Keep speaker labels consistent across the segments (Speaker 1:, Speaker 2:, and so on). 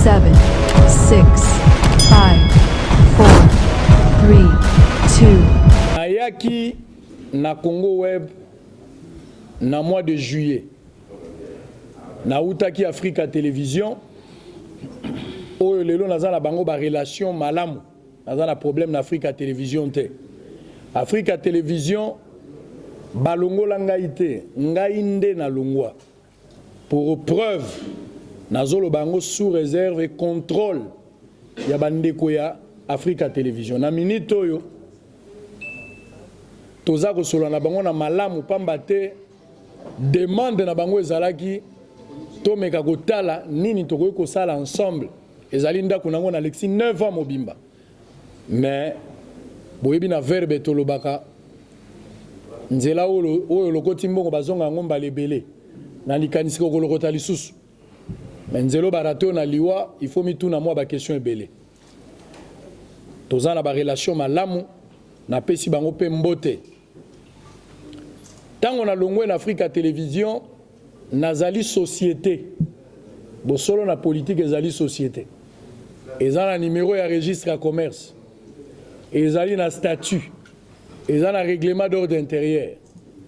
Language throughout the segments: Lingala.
Speaker 1: 7, 6, 5, 4, 3, 2.
Speaker 2: Ayaki na Congo Web na mois de juillet. Na utaki Africa Télévision. Oyo lelo naza na bango ba relation malamu. Naza na problème na Africa Télévision te. Africa Télévision balongola ngai te, ngai nde na longwa. Pour preuve, nazolo bango sous réserve et contrôle ya bandeko ya Africa Télévision. Na minute oyo toza kosolo na bango na malamu pamba te demande na bango ezalaki tomeka kotala nini tokoki kosala ensemble. Ezali ndako nango na Alexis 9 ans mobimba. Mais boyebi na verbe tolobaka nzela oyo lokoti mbongo bazonga ngomba lebele na likanisi ko lokota lisusu. Mais nzelo barato na liwa il faut mituna moi ba question ebele. Toza na ba relation malamu na pesi bango pe mbote. Tango na longwe na Africa Télévision nazali société. Bosolo na politique ezali société. Ezali na numéro ya registre ya commerce. Ezali na statut. Ezali na règlement d'ordre intérieur.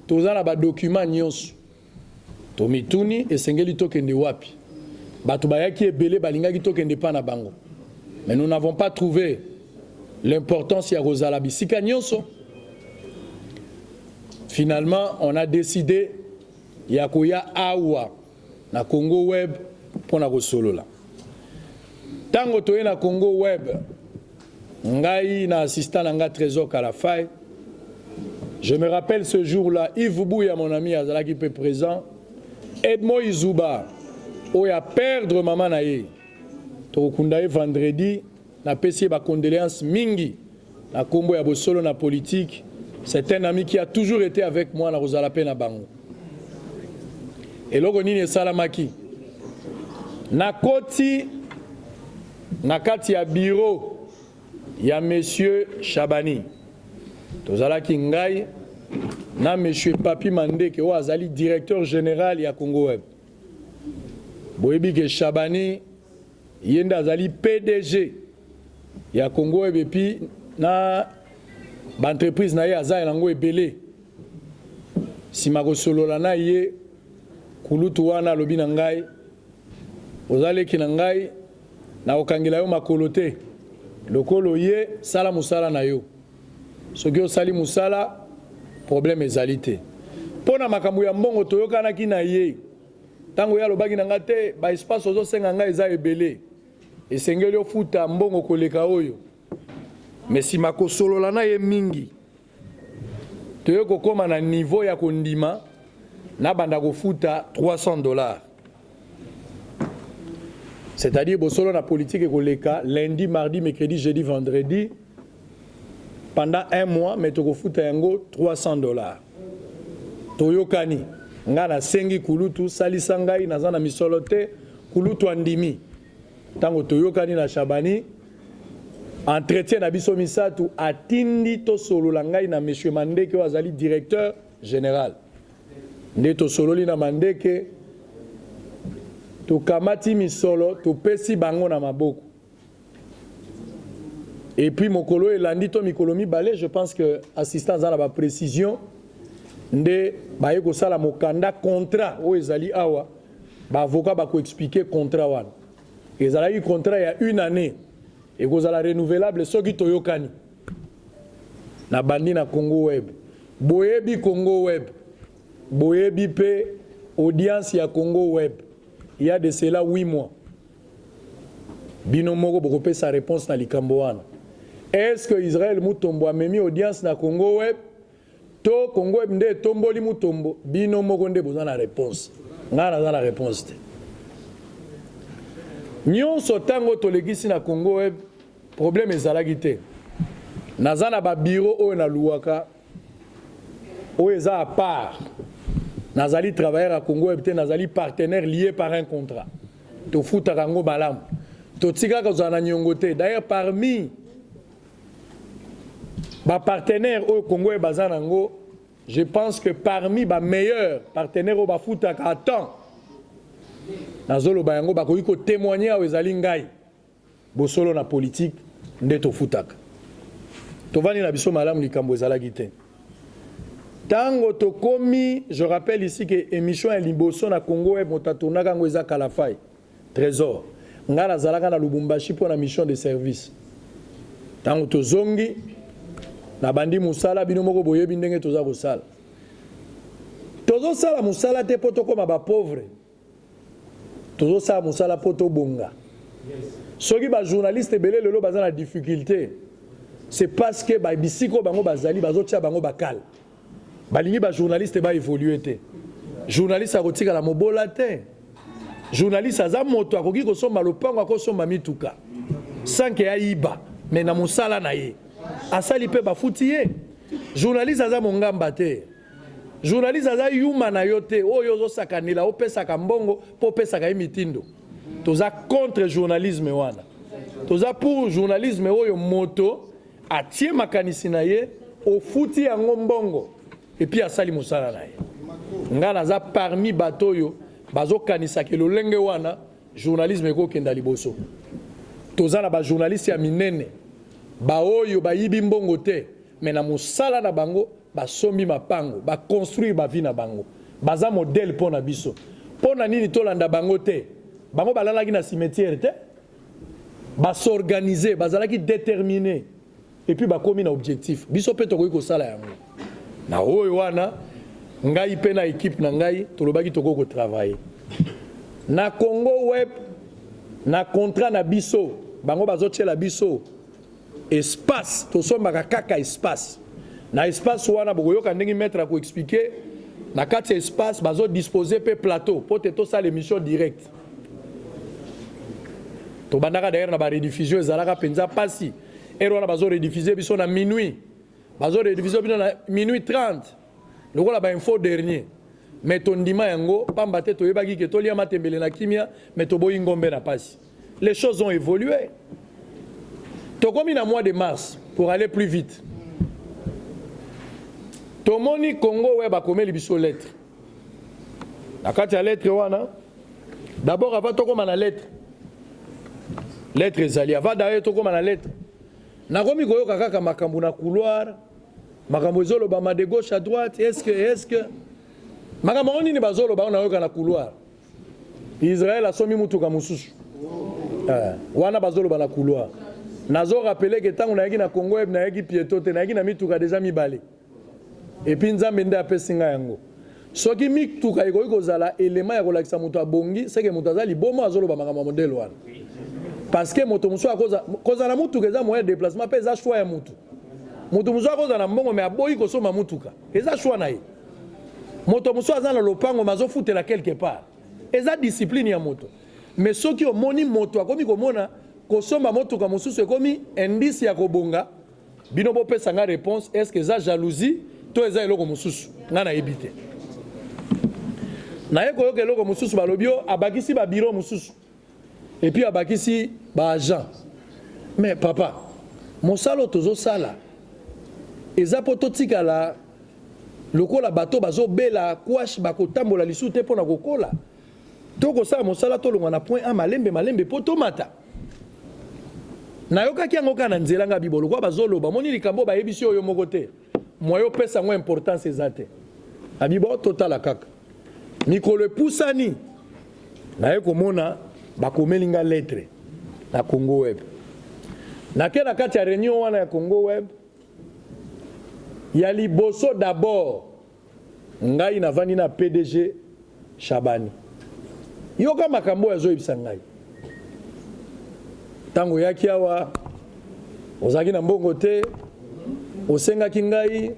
Speaker 2: Toza na ba document nyonso. Tomituni esengeli tokende wapi. Bato bayaki ebele balingaki tokende pa na bango. Mais nous n'avons pas trouvé l'importance ya kozala bisika nyonso. Finalement, on a décidé ya koya awa na Congo Web pour na kosolola. Tango toye na Congo Web, ngai na assistant nanga Trésor Kalafay. Je me rappelle ce jour-là, Yves Bouya, mon ami azalaki pe présent, Edmo Izuba, oya perdre maman na ye. Tokundaye vendredi, na pesi ba condoléances mingi na kombo ya bosolo na politique. C'est un ami qui a toujours été avec moi na Rosalapé na bango. Et logo nini salamaki. Na koti na kati ya bureau ya monsieur Chabani. Tozalaki ngai na monsieur Papi Mandeke o azali directeur général ya Congo Web. Boyebi ke Chabani yenda azali PDG ya Congo Web et puis na l'entreprise na ye aza nango ebele. Sima kosolola na ye kulutu wana lobi na ngai ozaleki na ngai na okangela yo makolo te. Lokolo ye sala musala na yo. Soki osali musala problème ezali te. Pona makambo ya mbongo toyokanaki na ye. Tango ya lobaki na nga te ba espace ozosenga ngai eza ebele. Esengeli ofuta mbongo koleka oyo. Mais si makosolola na ye mingi toyo kokoma na niveau ya kondima na banda kofuta $300. C'est-à-dire bosolo na politique koleka lundi, mardi, mercredi, jeudi, vendredi pendant un mois mais tokofuta yango $300. Toyokani nga na sengi kulutu salisa ngai naza na misolo te kulutu andimi. Tango toyokani na Chabani entretien na biso misatu atindi to solo la ngai na monsieur Mandeke azali directeur général. Nde to sololi na Mandeke to kamati misolo to pesi bango na maboko. Et puis mokolo elandi to mikolo mibale, je pense que assistant za na ba précision nde baye ko sala mokanda contrat o ezali awa ba avocat ba ko expliquer contrat wana. Ezali contrat ya 1 année. Et vous allez renouvelable ce qui toyokani na bandi na Congo Web. Boyebi Congo Web. Boyebi pe audience ya Congo Web. Il y a de cela 8 mois. Bino moko boko pe sa réponse na likambo wana. Est-ce que Israël mutombo a memi audience na Congo Web? To Congo Web nde tomboli mutombo. Bino moko nde boza na réponse. Nga na réponse te. Nyonso tango tolekisi na Congo Web problème ezalaki te. Naza na ba bureau oyo na luwaka oyo eza à part. Nazali travailleur à Congo Web te nazali partenaire lié par un contrat. To futa kango balam. To tika kozana na nyongo te. D'ailleurs parmi ba partenaire oyo Congo Web bazanango, je pense que parmi ba meilleurs partenaires au ba futa ka temps nazoloba yango bakoki ko témoigner awa ezali ngai bosolo na politique nde tofutaka tovandi na biso malamu likambo ezalaki te tango tokomi. Je rappelle ici que émission ya liboso na Congo Web motatonaka yango eza Kalafai Trésor nga nazalaka na Lubumbashi mpo na mission de service. Tango tozongi na bandi musala bino moko boyebi ndenge toza kosala tozosala musala te po tokoma bapauvre tozosala musala po tobonga. Soki bajournaliste ebele lelo baza na difficulté c'est parce que bisiko bango bazali bazotia bango bakala balingi bajournaliste baévolue te. Journaliste akotikala mobola te. Journaliste aza moto akoki kosomba lopango akosomba mituka sanke ayiba me na musala na ye asali pe bafuti ye. Journaliste aza mongamba te. Journaliste aza yuma na yo te oyo ozosakanela opesaka mbongo po opesaka ye mitindo. Toza contre journalisme wana. Toza pour journalisme oyo moto atie makanisi na ye ofuti yango mbongo et puis asali musala na ye. Nga naza parmi bato yo bazokanisa ke lolenge wana journalisme ekokenda liboso. Toza na ba journaliste ya minene ba oyo bayibi mbongo te mais na musala na bango basombi mapango ba construire ba vie na bango baza modèle pour na biso. Pona nini tolanda bango te bango balalaki na cimetière te s'organiser bazalaki déterminé et puis bakomi na objectif biso pe tokoki kosala yango na oyo wana ngai pe na équipe na ngai tolobaki toko ko travailler na Congo Web na contrat na biso bango bazotiela biso espace tosombaka kaka espace na espace wana bokoyoka ndenge maître ko expliquer na kati espace bazo disposer pe plateau pour to sala émission directe to bandaka d'ailleurs na ba rediffusion ezalaka penza pasi ero wana bazo rediffuser biso na minuit bazo rediffuser biso na minuit 30 lokola ba info dernier mais tondima yango pamba te toyebaki ke tolia matembele na kimia mais toboyi ngombe na pasi. Les choses ont évolué. Tokomi na mois de mars pour aller plus vite. Tomoni Congo Web bakomeli biso lettre. Na kati ya lettre wana d'abord avant tokoma na lettre. Lettre ezali avant d'ailleurs tokoma na lettre. Nakomi koyoka kaka makambo na couloir. Makambo ezolo ba de gauche à droite est-ce que makambo nini bazolo ba onayoka na couloir. Israël asomi mutuka mususu. Wana bazolo ba na couloir. Nazo rappeler que tango na yaki na Congo Web na yaki pieto te na yaki na mituka déjà mibale. Et puis nzambe nde apesinga yango. Soki mituka ekoki kozala élément ya kolakisa mutu abongi c'est que mutu azali bomo azolo ba makambo modèle wana. Parce que moto musu akoza na mutuka eza moyen de déplacement pe eza choix ya mutu. Moto musu akoza na mbongo me aboyi kosoma mutuka. Eza choix na ye. Moto musu aza na lopango mazo futela quelque part. Eza discipline ya moto. Mais soki omoni moto akomi komona kosomba motuka mususu ekomi indice ya kobonga bino bopesa nga réponse est-ce que eza jalousie to eza eloko mususu nga na yebite. Na yeko yoka eloko mususu balobio abakisi ba bureau mususu. Et puis abakisi ba agent. Mais papa, mosalo tozo sala. Eza pototika la lokola bato bazo bela kwash bakotambola lisu te pona kokola. Toko sa mosala tolonga na point a malembe poto mata. Na yoka ki yango kana nzela nga bibolo kwa bazoloba moni likambo ba yebisi oyo moko te. Moyo pesa ngo importance ezate. Abibo total kaka. Mikolo pusani. Na yeko mona bakomeli nga lettre na Congo Web. Na kena kati ya réunion wana ya Congo Web ya liboso d'abord ngai na vandi na PDG Shabani. Yoka makambo ya zoyebisa ngai. Tango yaki awa ozaki na mbongo te osengaki ngai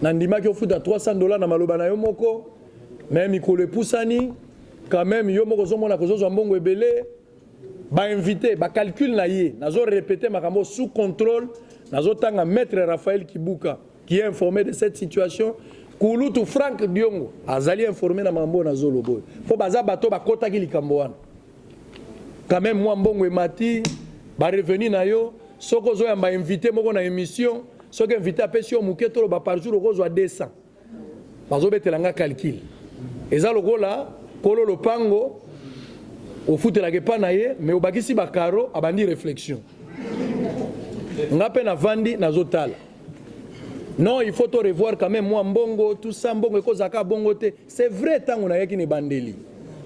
Speaker 2: na ndimaki ofuta $300 na maloba na yo moko même mikolo epusani quand même yo moko zomona kozozwa mbongo ebele ba invité ba calcul na ye nazo répéter makambo sous contrôle nazo tanga maître Raphaël Kibuka qui est informé de cette situation Kulutu Frank Diongo azali informé na makambo nazo lobo fo baza bato bakota ki likambo wana quand même moi mbongo emati ba revenu na yo soko zo yamba invité moko na émission soko invité apesio muketo ba par jour okozwa 200 bazo betelanga calcul eza lokola kolo lopango ofutelaka epa na ye mais obakisi bakaro abandi réflexion nga mpe navandi nazotala non il faut te revoir quand même moi mbongo tout ça mbongo ekozaka bongo te c'est vrai ntango nayaki na ebandeli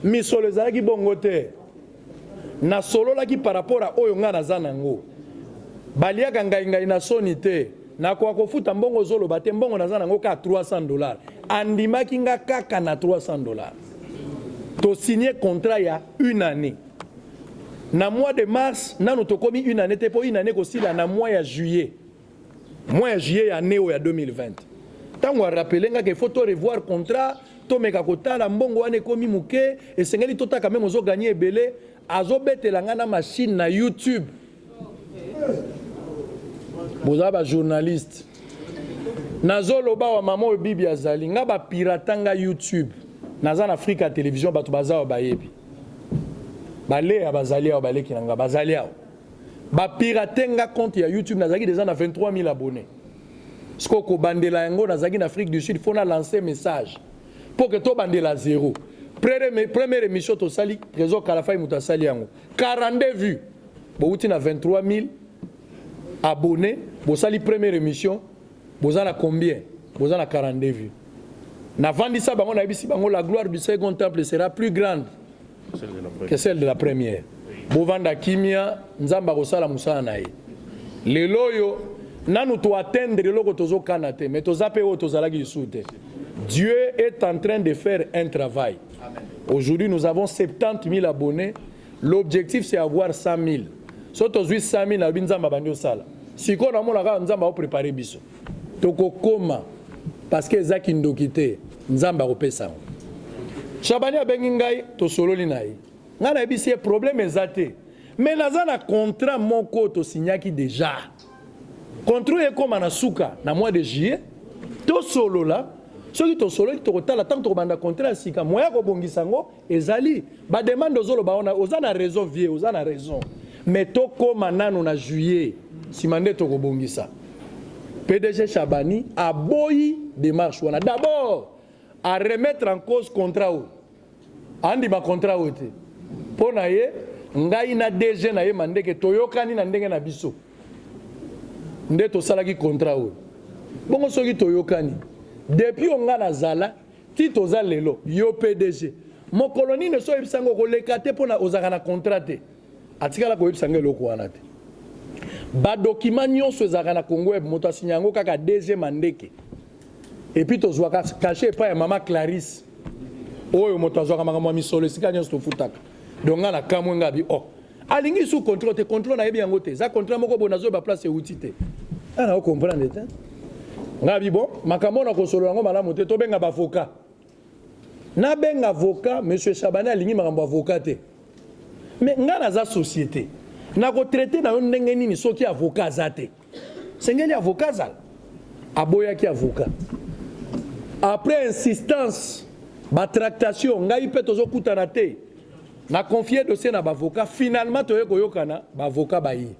Speaker 2: misolo ezalaki bongo te nasololaki par rapport a oyo nga naza nango baliaka ngai na soni te nakoka kofuta mbongo ozoloba te mbongo naza nango ka $300 andimaki nga kaka na $300 to signé contrat ya une année na mois de mars nanu tokomi une année te po une année kosila na mois ya juillet ya année oyo ya 2020 ntango arapele nga ke faut to revoir contrat tomeka kotala mbongo wana ekomi moke esengeli totaka meme ozoganye ebele azobetela nga na machine na YouTube bozala bajournaliste nazoloba wa mama oyo bibi azali nga bapiratanga YouTube naza na Afrika Télévision bato baza wa bayebi balea bazali awo baleki na nga bazali awo bapiratenga compte ya YouTube nazalaki déjà na 23 000 abonnés siko kobandela yango nazalaki na Afrique du Sud faut na lancer message pour que to bandela zéro première émission tosali Trésor Kalafai mutu asali yango 42 vues bouti na 23 000 abonnés bosali première émission boza na combien boza na 42 vues na vandisa bango na yebisi bango la gloire du second temple sera plus grande que celle de la première bovanda kimia nzamba kosala musala na ye lelo oyo nanu to atteindre eloko tozokana te mais toza pe oyo tozalaki lisu te. Dieu est en train de faire un travail. Aujourd'hui nous avons 70 000 abonnés, l'objectif c'est avoir 100 000 so tozwi 100 000 na nzamba bandi osala sikoyo namonaka nzamba oprépare biso tokokoma parce que ezaki ndoki te nzamba akopesa yango Chabani abengi ngai tosololi na ye nga nayebisi ye problème eza te mais naza na contrat moko tosignaki déjà contrat ekoma na suka na mois de juillet tosolola soki tosololi tokotala ntango tokobanda contrat ya sika moya kobongisa yango ezali bademande ozoloba wana oza na raison vie oza na raison mais tokoma nano na juillet nsima nde tokobongisa PDG Chabani aboyi démarche wana d'abord à remettre en cause contrat ou andi ma contrat ou te pona ye ngai na DG na ye mandeke toyokani na ndenge na biso nde to salaki contrat ou bongo soki toyokani depuis onga na zala ti toza lelo yo PDG mo koloni ne so ebisango ko lekate pona ozaka na contrat te atikala ko ebisanga eloko wana te ba document nyonso ezaka na Congo web moto asinya yango kaka DG mandeke et puis tozwa caché pa ya mama Clarisse oyo moto azwaka makambo misolo sika nyonso tofutaka donc na kamwe ngabi oh alingi sous contrôle te contrôle na yebi yango te za contrat moko bona zo ba place euti te ana o comprendre te ngabi bon makambo na kosolo yango malamu te to benga ba avocat na benga avocat monsieur Chabani alingi makambo avocat te mais ngana za société na ko traiter na yo ndenge nini soki avocat azate sengeli avocat zal aboya ki avocat après insistance ba tractation ngai pe tozo kutana te na confier dossier na ba avocat finalement toye koyokana ba avocat bayi